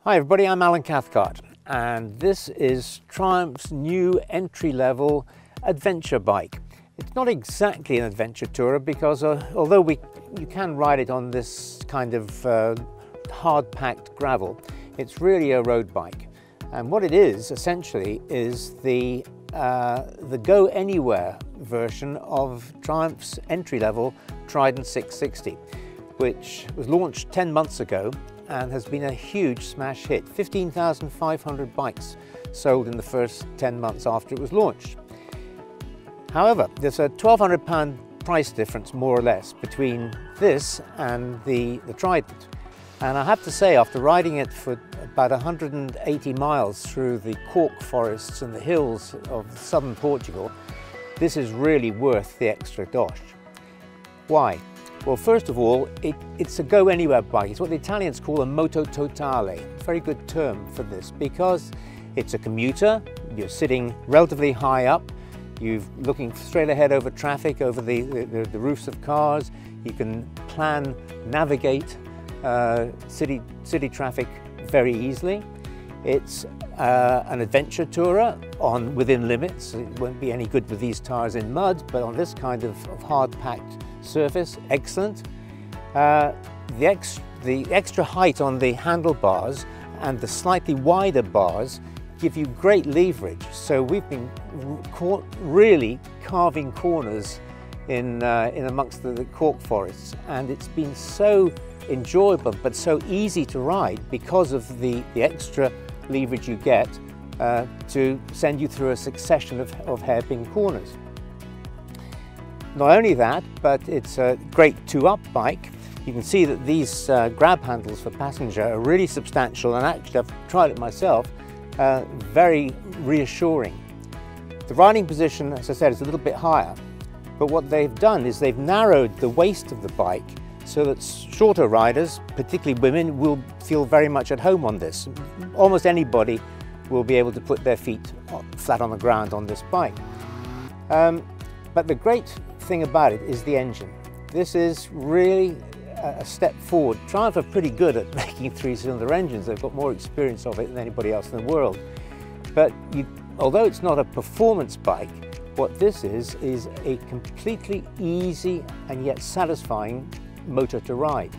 Hi everybody, I'm Alan Cathcart and this is Triumph's new entry-level adventure bike. It's not exactly an adventure tourer because although you can ride it on this kind of hard-packed gravel, it's really a road bike. And what it is essentially is the Go Anywhere version of Triumph's entry-level Trident 660, which was launched 10 months ago and has been a huge smash hit. 15,500 bikes sold in the first 10 months after it was launched. However, there's a £1,200 price difference, more or less, between this and the Trident. And I have to say, after riding it for about 180 miles through the cork forests and the hills of southern Portugal, this is really worth the extra dosh. Why? Well, first of all, it's a go anywhere bike. It's what the Italians call a moto totale. A very good term for this because it's a commuter. You're sitting relatively high up. You're looking straight ahead over traffic, over the roofs of cars. You can plan, navigate city traffic very easily. It's an adventure tourer within limits. It won't be any good with these tires in mud, but on this kind of hard-packed surface, excellent. The extra height on the handlebars and the slightly wider bars give you great leverage. So we've been really carving corners in amongst the cork forests, and it's been so enjoyable but so easy to ride because of the extra leverage you get to send you through a succession of hairpin corners. Not only that, but it's a great two-up bike. You can see that these grab handles for passenger are really substantial, and actually I've tried it myself, very reassuring. The riding position, as I said, is a little bit higher, but what they've done is they've narrowed the waist of the bike so that shorter riders, particularly women, will feel very much at home on this. Almost anybody will be able to put their feet flat on the ground on this bike. But the great thing about it is the engine. This is really a step forward. Triumph are pretty good at making three-cylinder engines. They've got more experience of it than anybody else in the world. But although it's not a performance bike, what this is a completely easy and yet satisfying motor to ride.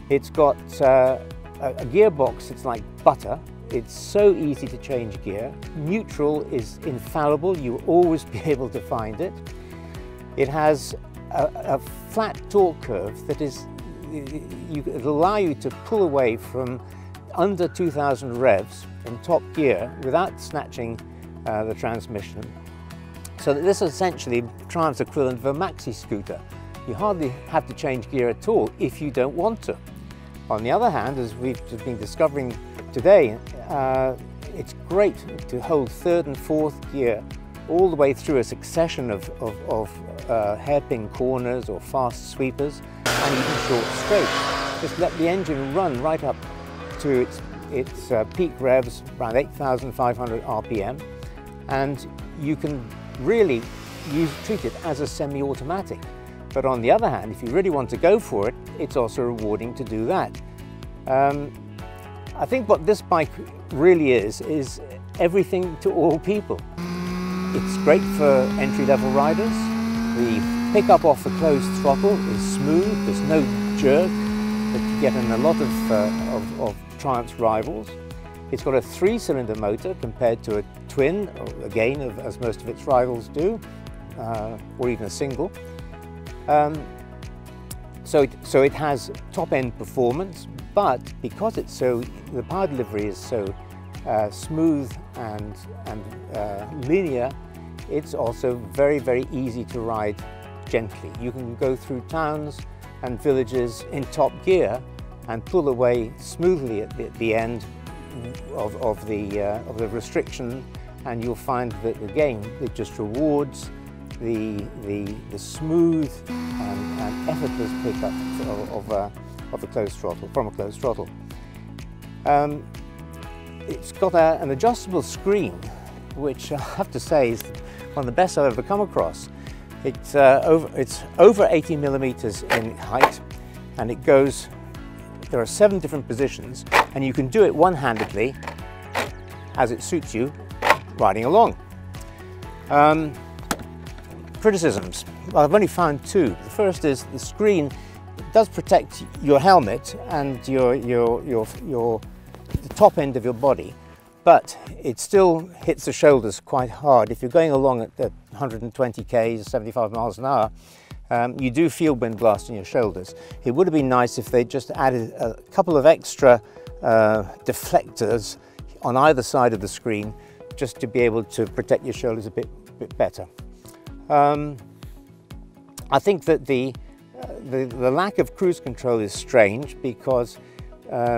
It's got a gearbox, it's like butter. It's so easy to change gear. Neutral is infallible, you'll always be able to find it. It has a flat torque curve that it'll allow you to pull away from under 2,000 revs in top gear without snatching the transmission. So that this is essentially Triumph's equivalent of a maxi scooter. You hardly have to change gear at all if you don't want to. On the other hand, as we've been discovering today, it's great to hold third and fourth gear all the way through a succession of hairpin corners or fast sweepers and even short straights. Just let the engine run right up to its peak revs, around 8,500 RPM, and you can really treat it as a semi-automatic. But on the other hand, if you really want to go for it, it's also rewarding to do that. I think what this bike really is everything to all people. It's great for entry-level riders. The pickup off the closed throttle is smooth. There's no jerk that you get in a lot of Triumph's rivals. It's got a three-cylinder motor compared to a twin, again, as most of its rivals do, or even a single. So it has top-end performance, but because the power delivery is so smooth and linear, it's also very, very easy to ride gently. You can go through towns and villages in top gear and pull away smoothly at the end of the restriction, and you'll find that again it just rewards the smooth and effortless pickup of a closed throttle, from a closed throttle. It's got an adjustable screen, which I have to say is one of the best I've ever come across. It's over 80 millimeters in height, and it goes There are 7 different positions, and you can do it one-handedly as it suits you riding along. Criticisms. Well, I've only found 2. The first is the screen does protect your helmet and the top end of your body, but it still hits the shoulders quite hard. If you're going along at 120 k's, 75 miles an hour, you do feel wind blast in your shoulders. It would have been nice if they just added a couple of extra deflectors on either side of the screen, just to be able to protect your shoulders a bit better. I think that the lack of cruise control is strange, because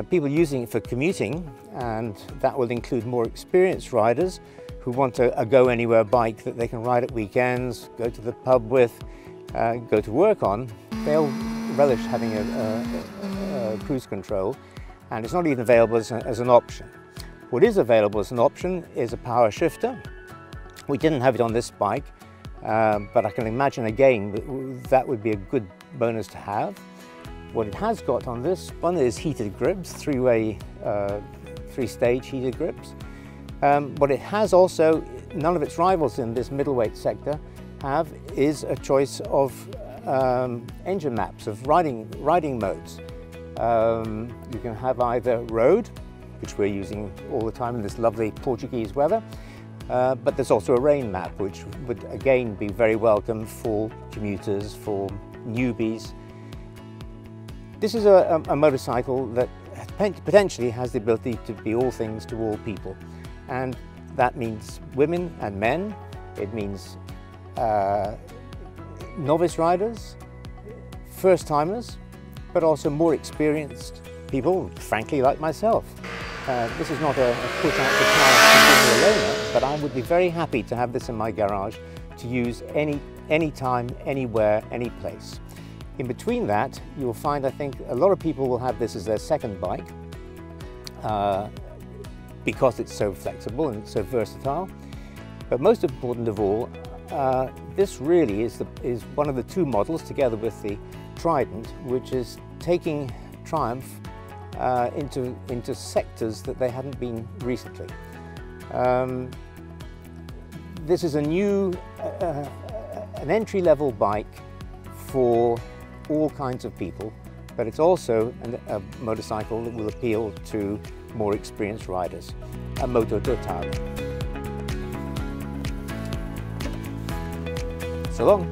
people using it for commuting, and that will include more experienced riders who want a go-anywhere bike that they can ride at weekends, go to the pub with, go to work on, they'll relish having a cruise control, and it's not even available as an option. What is available as an option is a power shifter. We didn't have it on this bike, but I can imagine again that would be a good bonus to have. What it has got on this one is heated grips, 3-stage heated grips. What it has also, none of its rivals in this middleweight sector have, is a choice of engine maps, of riding modes. You can have either road, which we're using all the time in this lovely Portuguese weather, but there's also a rain map, which would again be very welcome for commuters, for newbies. This is a motorcycle that potentially has the ability to be all things to all people, and that means women and men. It means novice riders, first-timers, but also more experienced people, frankly, like myself. This is not a push out the car and give me a loaner, but I would be very happy to have this in my garage to use anytime, anywhere, any place. In between that, you'll find, I think, a lot of people will have this as their second bike because it's so flexible and so versatile. But most important of all, this really is one of the 2 models, together with the Trident, which is taking Triumph into sectors that they hadn't been recently. This is a new, an entry-level bike for all kinds of people, but it's also a motorcycle that will appeal to more experienced riders. A moto totale. So long.